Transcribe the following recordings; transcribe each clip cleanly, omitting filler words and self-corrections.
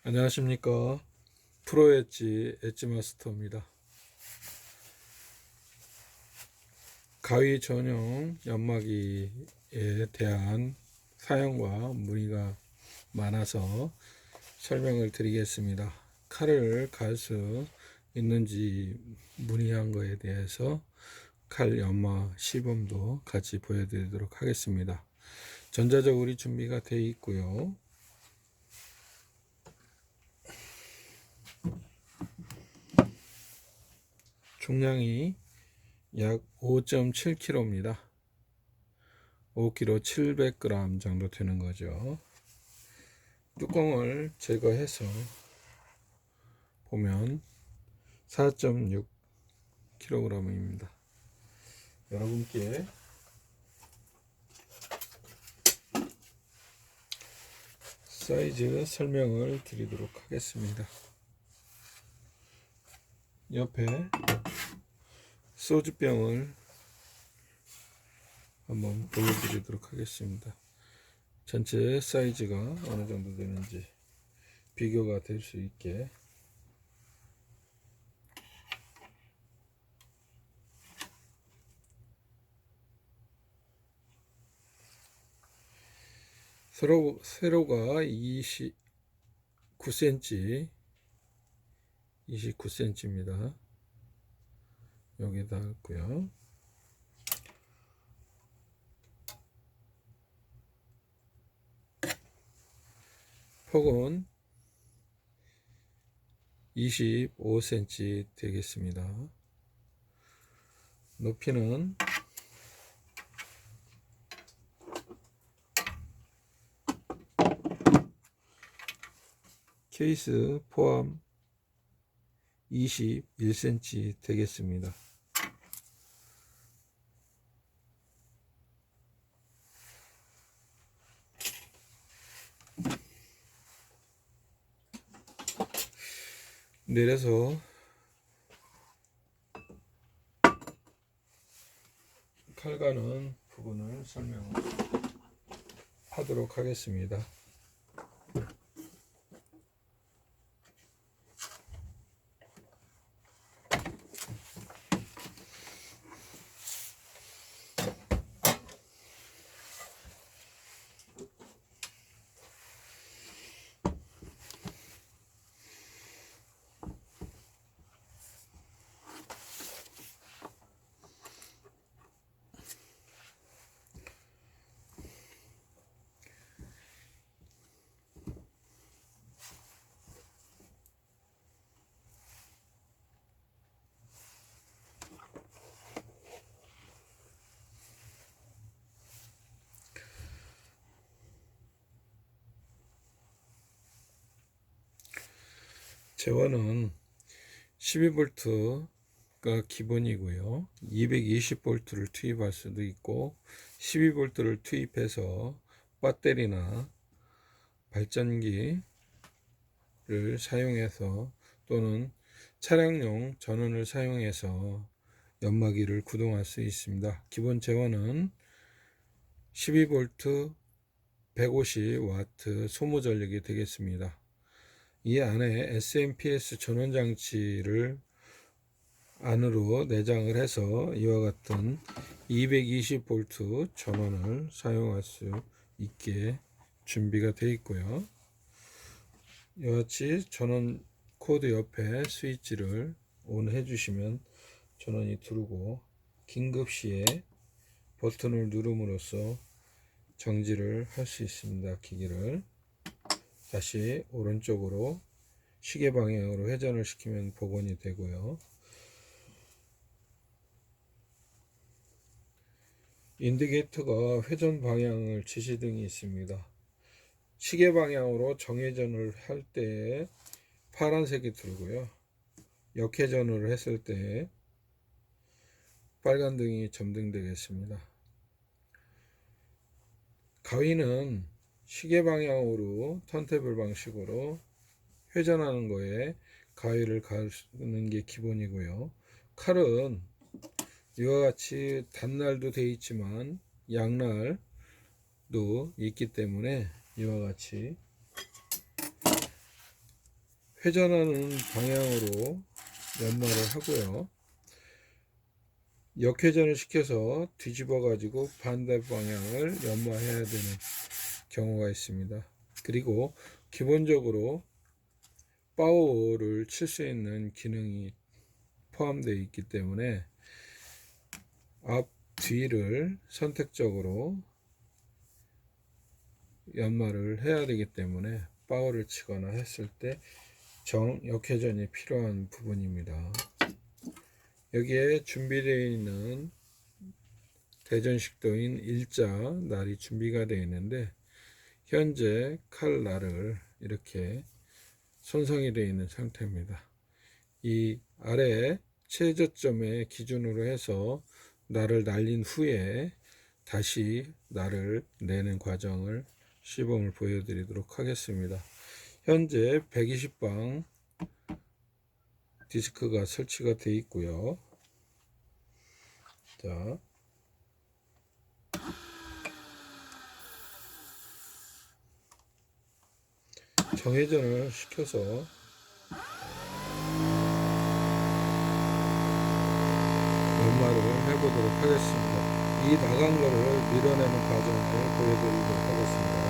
안녕하십니까. 프로 엣지 마스터입니다. 가위 전용 연마기에 대한 사용과 문의가 많아서 설명을 드리겠습니다. 칼을 갈 수 있는지 문의한 거에 대해서 칼 연마 시범도 같이 보여드리도록 하겠습니다. 전자저울이 준비가 되어 있고요. 중량이 약 5.7kg입니다. 5kg 700g 정도 되는 거죠. 뚜껑을 제거해서 보면 4.6kg입니다. 여러분께 사이즈 설명을 드리도록 하겠습니다. 옆에 소주병을 한번 보여드리도록 하겠습니다. 전체 사이즈가 어느 정도 되는지 비교가 될 수 있게 세로가 29cm입니다. 여기다 할고요. 폭은 25cm 되겠습니다. 높이는 케이스 포함 21cm 되겠습니다. 내려서 칼 가는 부분을 설명하도록 하겠습니다. 제원은 12V가 기본이고요. 220V를 투입할 수도 있고 12V를 투입해서 배터리나 발전기를 사용해서 또는 차량용 전원을 사용해서 연마기를 구동할 수 있습니다. 기본 제원은 12V 150W 소모 전력이 되겠습니다. 이 안에 SMPS 전원장치를 안으로 내장을 해서 이와 같은 220V 전원을 사용할 수 있게 준비가 되어 있고요. 이와 같이 전원 코드 옆에 스위치를 ON 해주시면 전원이 들어오고 긴급시에 버튼을 누름으로써 정지를 할 수 있습니다. 기기를 다시 오른쪽으로 시계 방향으로 회전을 시키면 복원이 되고요. 인디케이터가 회전 방향을 지시등이 있습니다. 시계 방향으로 정회전을 할 때 파란색이 들고요. 역회전을 했을 때 빨간 등이 점등되겠습니다. 가위는 시계 방향으로 턴테이블 방식으로 회전하는 거에 가위를 가는 게 기본이고요. 칼은 이와 같이 단날도 되어 있지만 양날도 있기 때문에 이와 같이 회전하는 방향으로 연마를 하고요. 역회전을 시켜서 뒤집어 가지고 반대 방향을 연마해야 되는 경우가 있습니다. 그리고 기본적으로 파워를 칠 수 있는 기능이 포함되어 있기 때문에 앞 뒤를 선택적으로 연마를 해야 되기 때문에 파워를 치거나 했을 때 역회전이 필요한 부분입니다. 여기에 준비되어 있는 대전식도인 일자 날이 준비가 되어 있는데, 현재 칼 날을 이렇게 손상이 되어 있는 상태입니다. 이 아래 최저점의 기준으로 해서 날을 날린 후에 다시 날을 내는 과정을 시범을 보여드리도록 하겠습니다. 현재 120방 디스크가 설치가 되어 있고요. 자, 정회전을 시켜서 연마를 해보도록 하겠습니다. 이 나간 거를 밀어내는 과정을 보여드리도록 하겠습니다.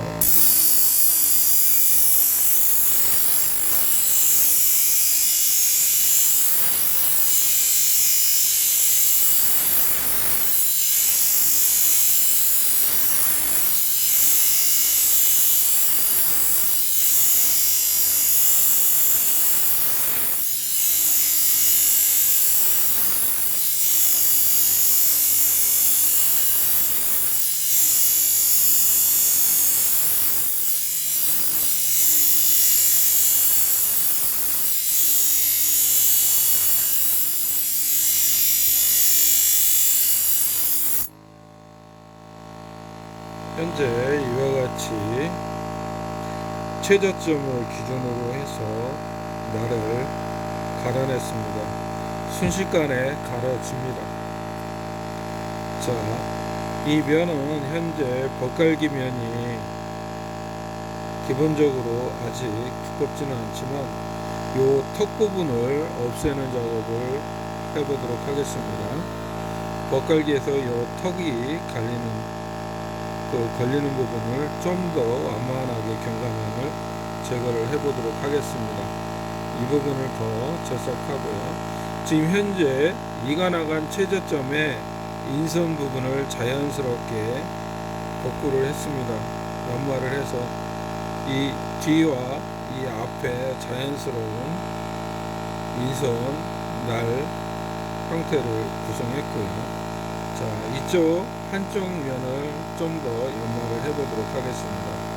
현재 이와 같이 최저점을 기준으로 해서 날을 갈아냈습니다. 순식간에 갈아집니다. 자, 이 면은 현재 벅갈기 면이 기본적으로 아직 두껍지는 않지만 이 턱 부분을 없애는 작업을 해보도록 하겠습니다. 벅갈기에서 이 턱이 걸리는 부분을 좀 더 완만하게 경감면을 제거를 해보도록 하겠습니다. 이 부분을 더 절삭하고요. 지금 현재 이가 나간 최저점에 인선 부분을 자연스럽게 복구를 했습니다. 연마를 해서 이 뒤와 이 앞에 자연스러운 인선 날 형태를 구성했고요. 자, 이쪽 한쪽 면을 좀 더 연마를 해보도록 하겠습니다.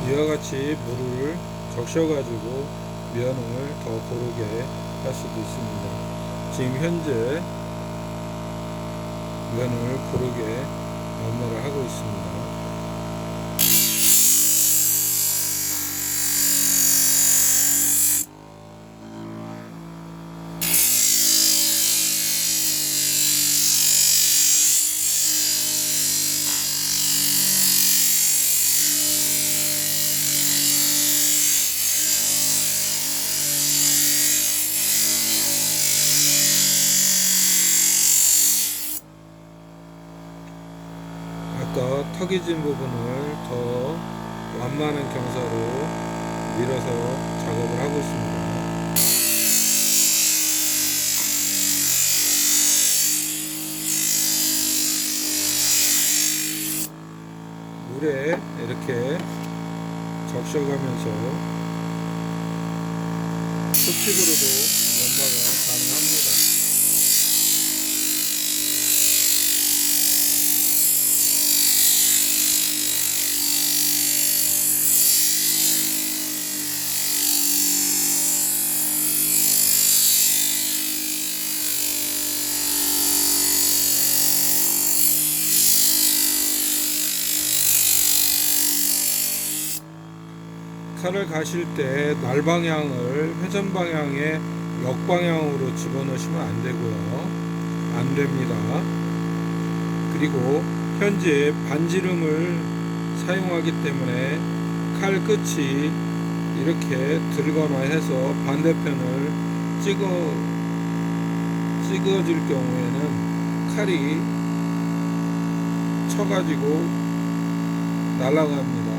이와 같이 물을 적셔가지고 면을 더 고르게 할 수도 있습니다. 지금 현재 면을 고르게 연마를 하고 있습니다. 아까 턱이 진 부분을 더 완만한 경사로 밀어서 작업을 하고 있습니다. 물에 이렇게 적셔가면서 수직으로도 연마가 가능합니다. 칼을 가실 때 날 방향을 회전 방향의 역방향으로 집어넣으시면 안 되고요. 안 됩니다. 그리고 현재 반지름을 사용하기 때문에 칼 끝이 이렇게 들거나 해서 반대편을 찍어질 경우에는 칼이 쳐가지고 날아갑니다.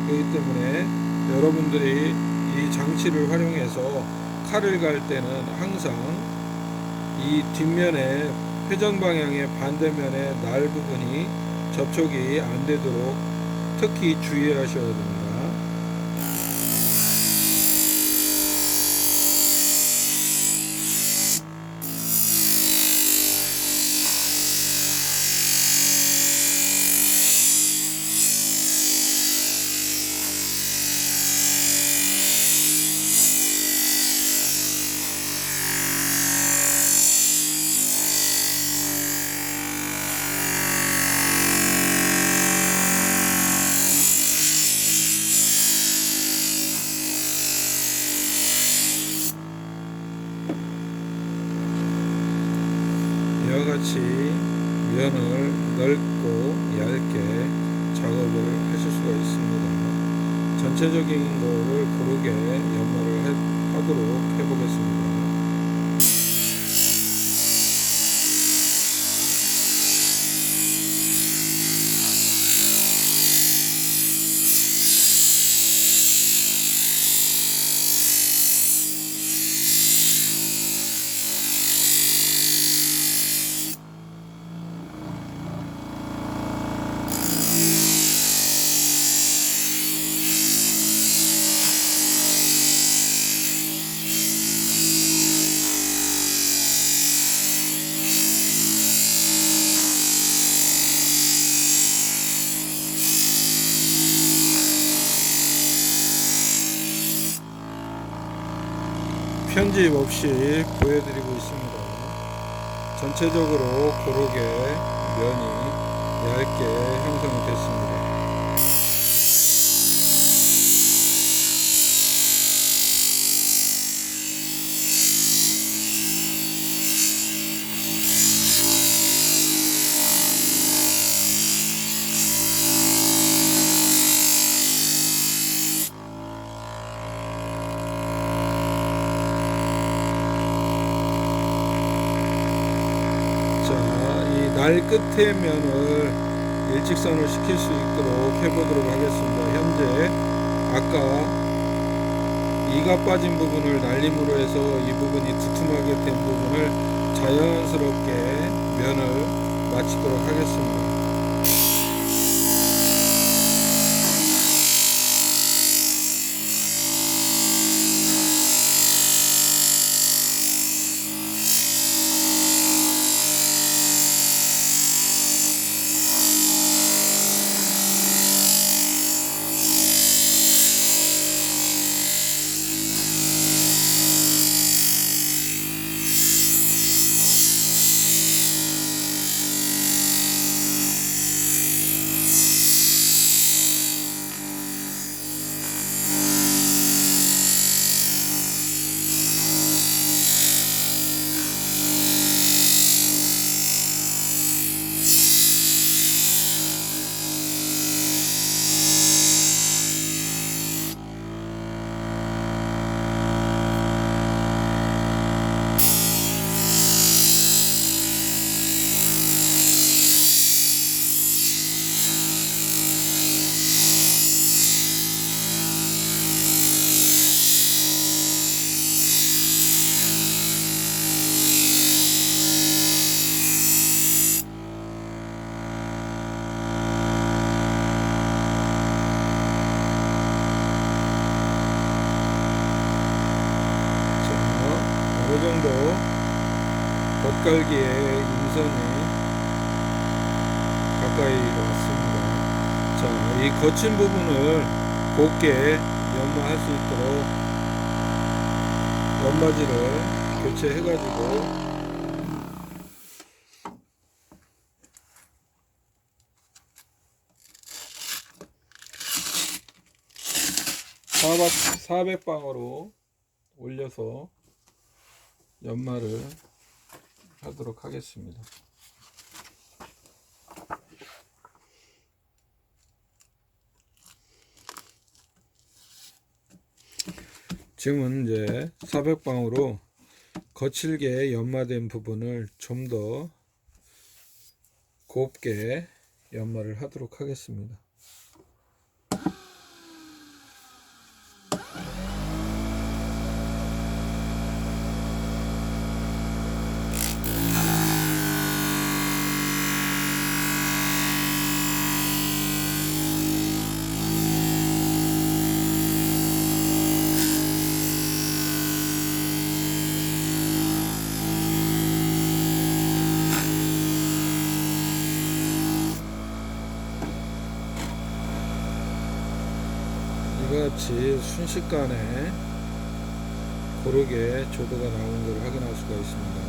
그렇기 때문에 여러분들이 이 장치를 활용해서 칼을 갈 때는 항상 이 뒷면에 회전 방향의 반대면의 날 부분이 접촉이 안 되도록 특히 주의하셔야 됩니다. 이와 같이 면을 넓고 얇게 작업을 하실 수가 있습니다. 전체적인 거를 고르게 연마를 하도록 해보겠습니다. 편집 없이 보여드리고 있습니다. 전체적으로 고르게 면이 얇게 형성이 됐습니다. 날 끝의 면을 일직선을 시킬 수 있도록 해보도록 하겠습니다. 현재 아까 이가 빠진 부분을 날림으로 해서 이 부분이 두툼하게 된 부분을 자연스럽게 면을 마치도록 하겠습니다. 어느 정도 덧갈기의 임선이 가까이 왔습니다. 자, 이 거친 부분을 곱게 연마할 수 있도록 연마지를 교체해 가지고 400방으로 올려서 연마를 하도록 하겠습니다. 지금은 이제 400방으로 거칠게 연마된 부분을 좀 더 곱게 연마를 하도록 하겠습니다. 이같이 순식간에 고르게 조도가 나오는 것을 확인할 수가 있습니다.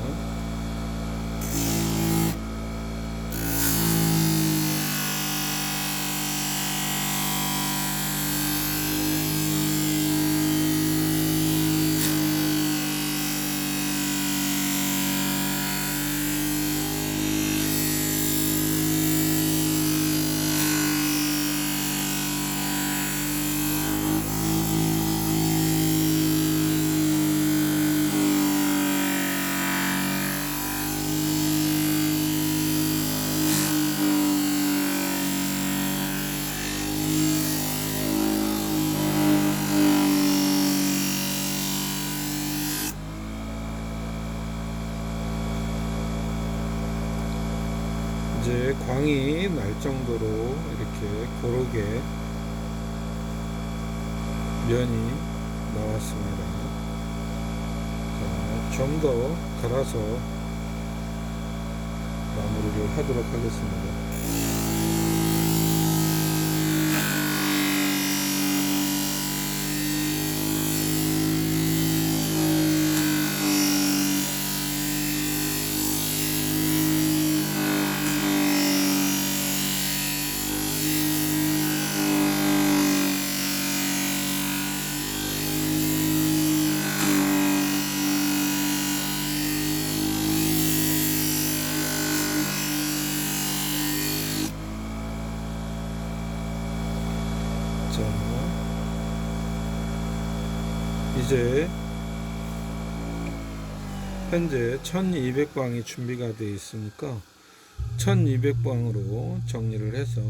이제 광이 날 정도로 이렇게 고르게 면이 나왔습니다. 좀 더 갈아서 마무리를 하도록 하겠습니다. 이제 현재 1200방이 준비가 되어 있으니까 1200방으로 정리를 해서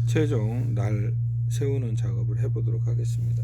최종 날 세우는 작업을 해 보도록 하겠습니다.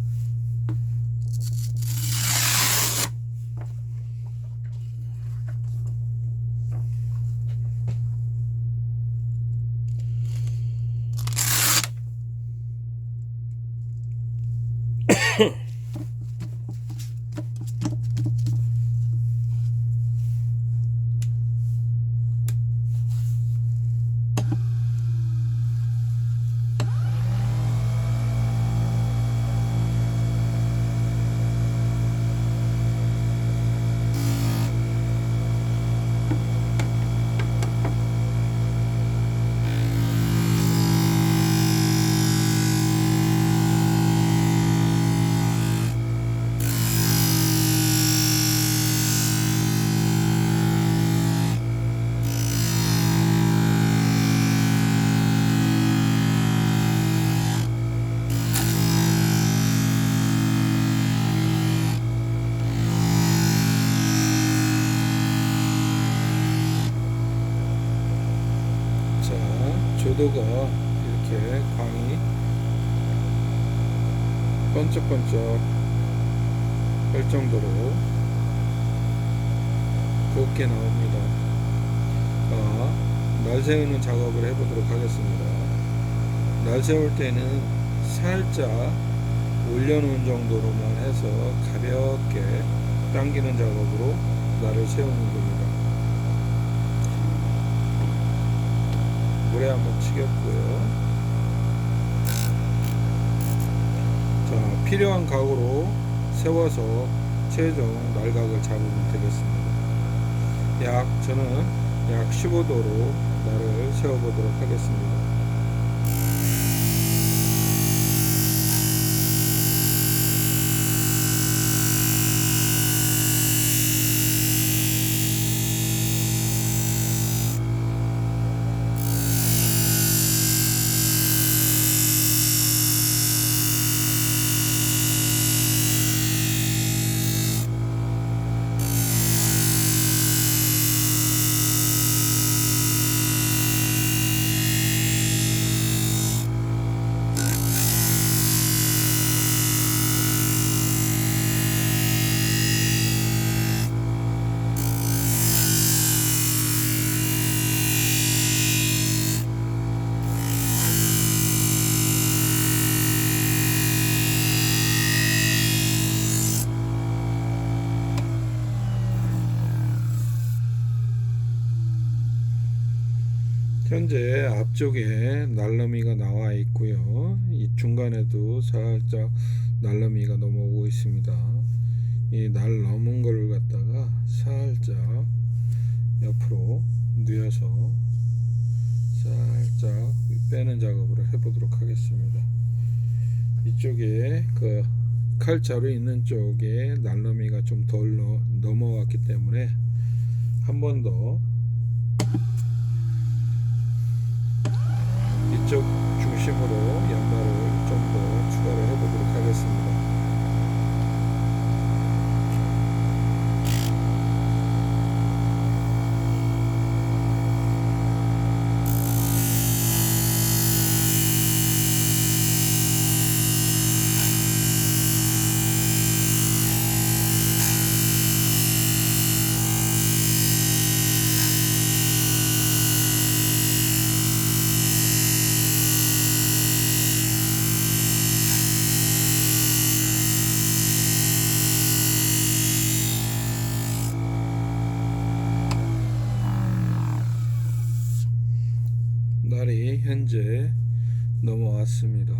조도가 이렇게 광이 번쩍번쩍 할 정도로 곱게 나옵니다. 날 세우는 작업을 해보도록 하겠습니다. 날 세울 때는 살짝 올려놓은 정도로만 해서 가볍게 당기는 작업으로 날을 세우는 겁니다. 물에 한번 치겠고요. 자, 필요한 각으로 세워서 최종 날각을 잡으면 되겠습니다. 저는 약 15도로 날을 세워보도록 하겠습니다. 현재 앞쪽에 날러미가 나와 있고요. 이 중간에도 살짝 날러미가 넘어오고 있습니다. 이 날 넘은 거를 갖다가 살짝 옆으로 뉘어서 살짝 빼는 작업을 해보도록 하겠습니다. 이쪽에 그 칼자루 있는 쪽에 날러미가 좀 덜 넘어왔기 때문에 한 번 더 이쪽 중심으로 연마를 좀 더 추가를 해보도록 하겠습니다. 날이 현재 넘어왔습니다.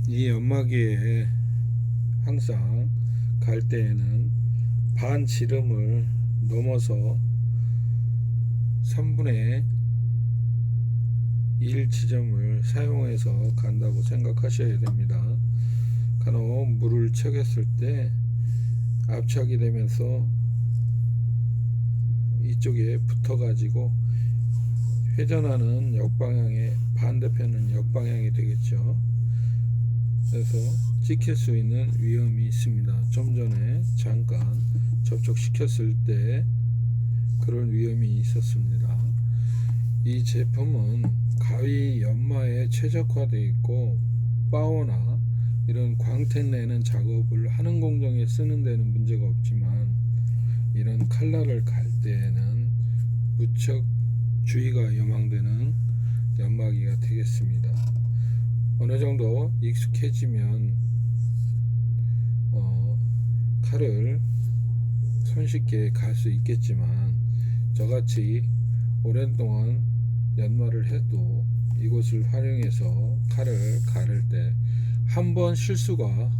이 연마기에 항상 갈 때에는 반 지름을 넘어서 3분의 1 지점을 사용해서 간다고 생각하셔야 됩니다. 간혹 물을 척였을 때 압착이 되면서 이쪽에 붙어 가지고 회전하는 역방향의 반대편은 역방향이 되겠죠. 그래서 찍힐 수 있는 위험이 있습니다. 좀 전에 잠깐 접촉시켰을 때 그런 위험이 있었습니다. 이 제품은 가위 연마에 최적화되어 있고 바오나 이런 광택 내는 작업을 하는 공정에 쓰는 데는 문제가 없지만 이런 칼날을 갈 때에는 무척 주의가 요망되는 연마기가 되겠습니다. 어느 정도 익숙해지면 칼을 손쉽게 갈 수 있겠지만 저같이 오랫동안 연마를 해도 이곳을 활용해서 칼을 가를 때 한 번 실수가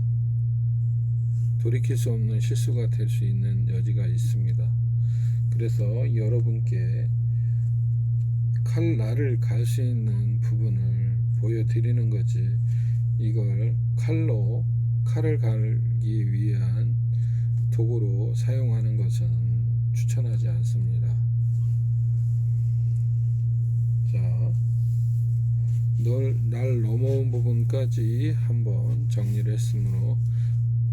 돌이킬 수 없는 실수가 될 수 있는 여지가 있습니다. 그래서 여러분께 칼날을 갈 수 있는 부분을 보여드리는 거지 이걸 칼을 갈기 위한 도구로 사용하는 것은 추천하지 않습니다. 자, 날 넘어온 부분까지 한번 정리를 했으므로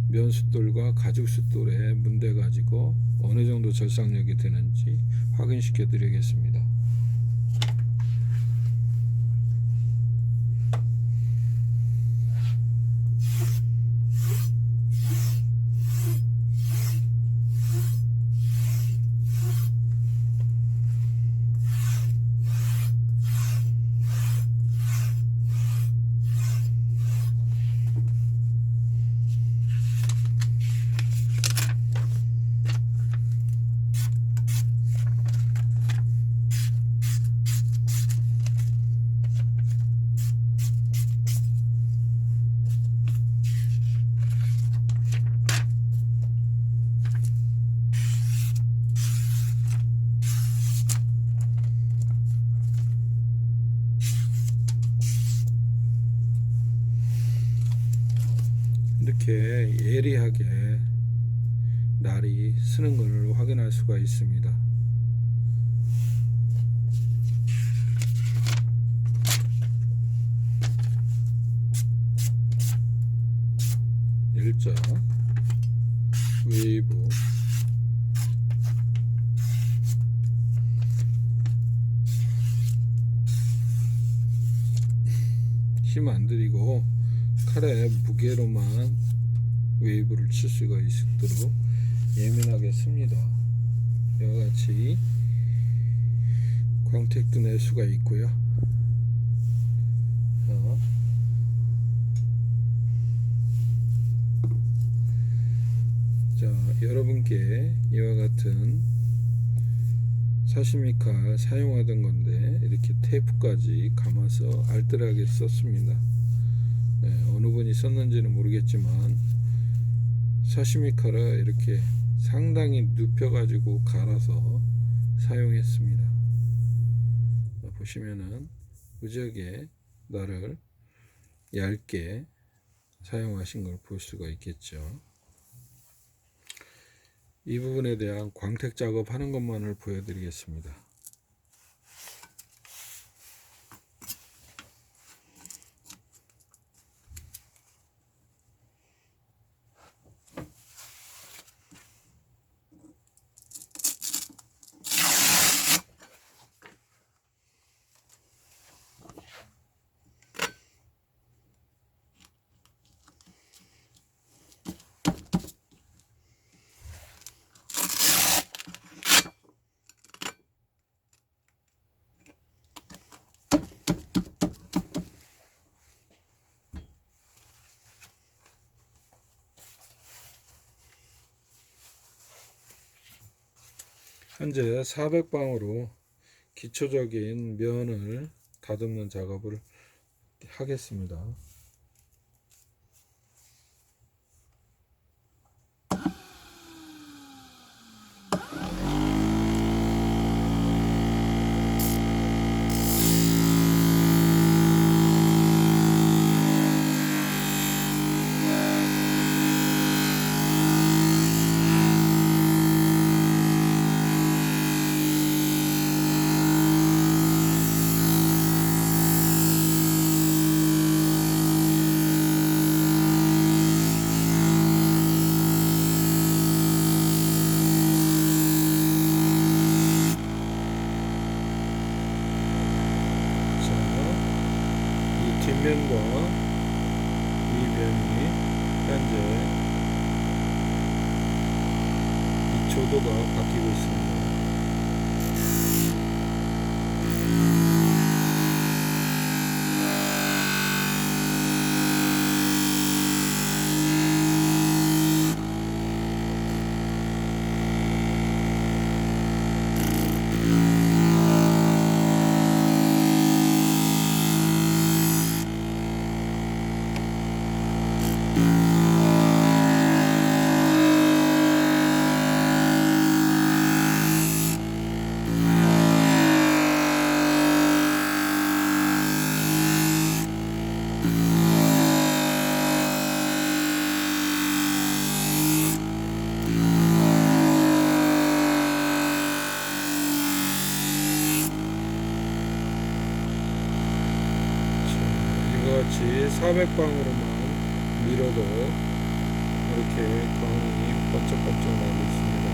면숫돌과 가죽숫돌에 문대 가지고 어느 정도 절삭력이 되는지 확인시켜 드리겠습니다. 이렇게 예리하게 날이 쓰는 것을 확인할 수가 있습니다. 일자, 웨이브, 힘 안 들이고 칼의 무게로만 웨이브를 칠 수가 있도록 예민하게 씁니다. 이와 같이 광택도 낼 수가 있고요. 자, 여러분께 이와 같은 사시미칼 사용하던 건데 이렇게 테이프까지 감아서 알뜰하게 썼습니다. 네, 어느 분이 썼는지는 모르겠지만 사시미칼을 이렇게 상당히 눕혀 가지고 갈아서 사용했습니다. 보시면은 무지하게 날을 얇게 사용하신 걸 볼 수가 있겠죠. 이 부분에 대한 광택 작업 하는 것만을 보여드리겠습니다. 현재 400방으로 기초적인 면을 다듬는 작업을 하겠습니다. 뒷면과 윗면이 현재 이 조도가 바뀌고 있습니다. 이같이 400방으로만 밀어도 이렇게 광이 번쩍번쩍 나고 있습니다.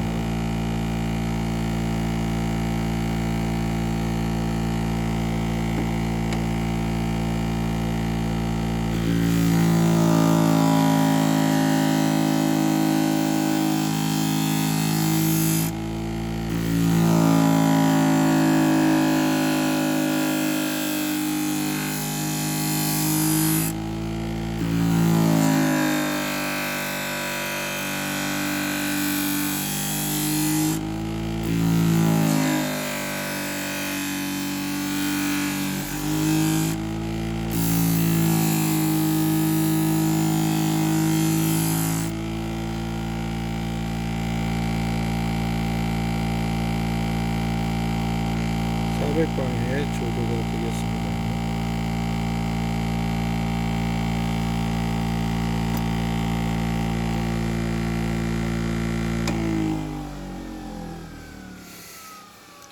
방의 조도가 되겠습니다.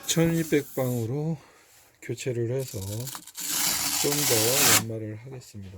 (1200방으로) 교체를 해서 좀 더 연마를 하겠습니다.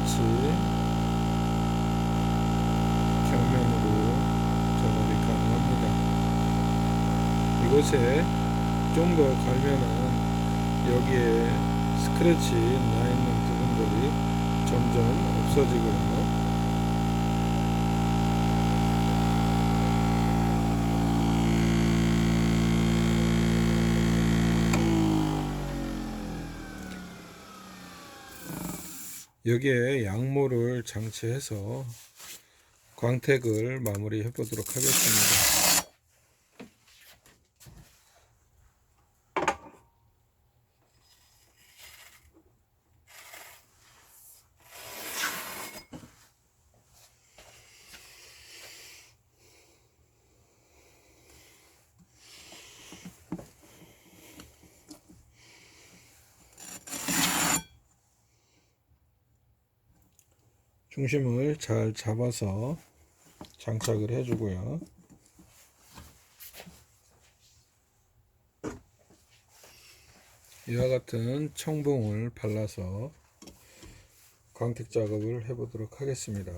같이 격면으로 작업이 가능합니다. 이곳에 좀 더 갈면은 여기에 스크래치 나 있는 부분들이 점점 없어지고요. 여기에 양모를 장치해서 광택을 마무리해 보도록 하겠습니다. 중심을 잘 잡아서 장착을 해주고요. 이와 같은 청봉을 발라서 광택 작업을 해 보도록 하겠습니다.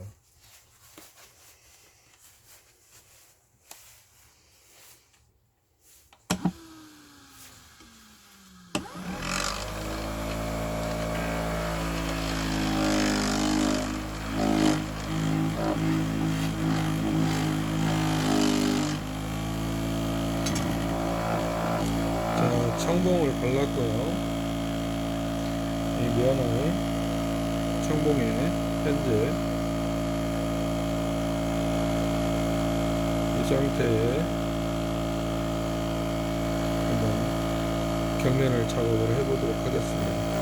청봉을 발랐고요. 이 면을 청봉에 현재 이 상태에 한번 격면을 작업을 해보도록 하겠습니다.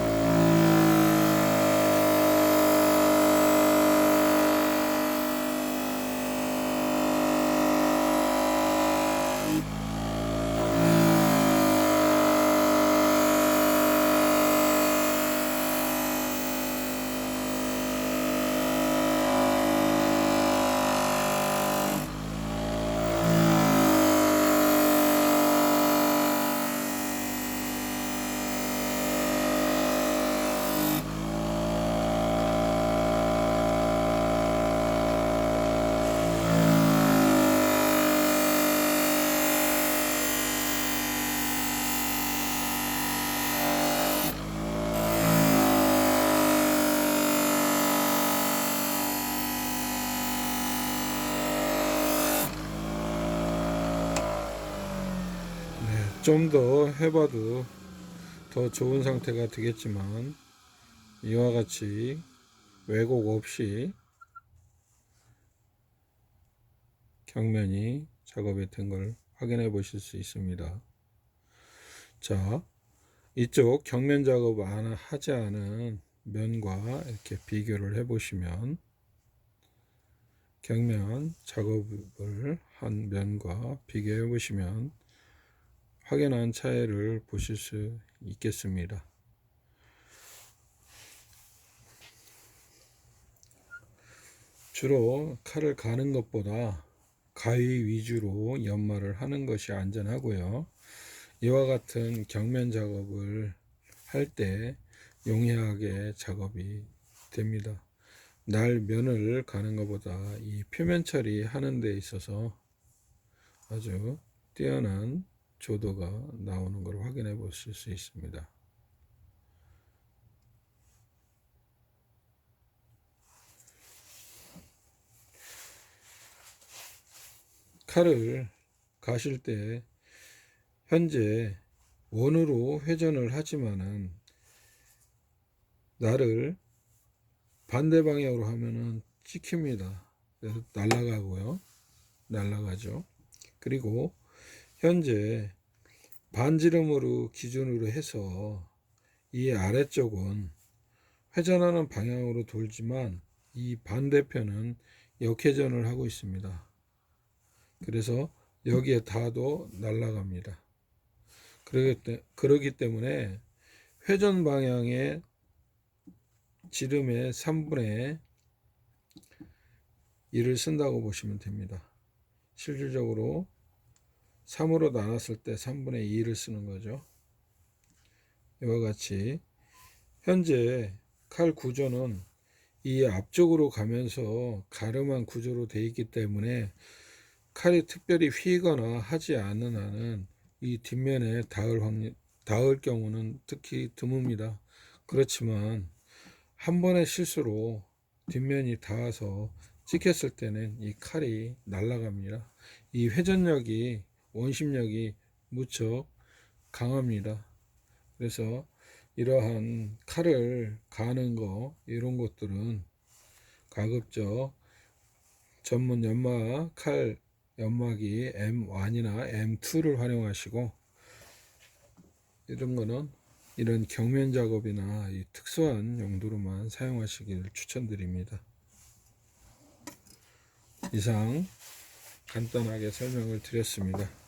좀 더 해봐도 더 좋은 상태가 되겠지만 이와 같이 왜곡 없이 격면이 작업이 된 걸 확인해 보실 수 있습니다. 자, 이쪽 격면 작업 하지 않은 면과 이렇게 비교를 해 보시면 격면 작업을 한 면과 비교해 보시면 확연한 차이를 보실 수 있겠습니다. 주로 칼을 가는 것보다 가위 위주로 연마를 하는 것이 안전하고요. 이와 같은 격면 작업을 할 때 용이하게 작업이 됩니다. 날 면을 가는 것보다 이 표면 처리 하는 데 있어서 아주 뛰어난 조도가 나오는 걸 확인해 보실 수 있습니다. 칼을 가실 때 현재 원으로 회전을 하지만은 날을 반대 방향으로 하면은 찍힙니다. 그래서 날아가죠. 그리고 현재 반지름으로 기준으로 해서 이 아래쪽은 회전하는 방향으로 돌지만 이 반대편은 역회전을 하고 있습니다. 그래서 여기에 닿아도 날아갑니다. 그러기 때문에 회전 방향의 지름의 3분의 1을 쓴다고 보시면 됩니다. 실질적으로 3으로 나눴을 때 3분의 2를 쓰는 거죠. 이와 같이 현재 칼 구조는 이 앞쪽으로 가면서 가름한 구조로 되어 있기 때문에 칼이 특별히 휘거나 하지 않는 한은 이 뒷면에 닿을 경우는 특히 드뭅니다. 그렇지만 한 번의 실수로 뒷면이 닿아서 찍혔을 때는 이 칼이 날아갑니다. 이 회전력이, 원심력이 무척 강합니다. 그래서 이러한 칼을 가는 거, 이런 것들은 가급적 전문 연마 칼 연마기 M1이나 M2를 활용하시고, 이런 거는 이런 경면 작업이나 이 특수한 용도로만 사용하시기를 추천드립니다. 이상 간단하게 설명을 드렸습니다.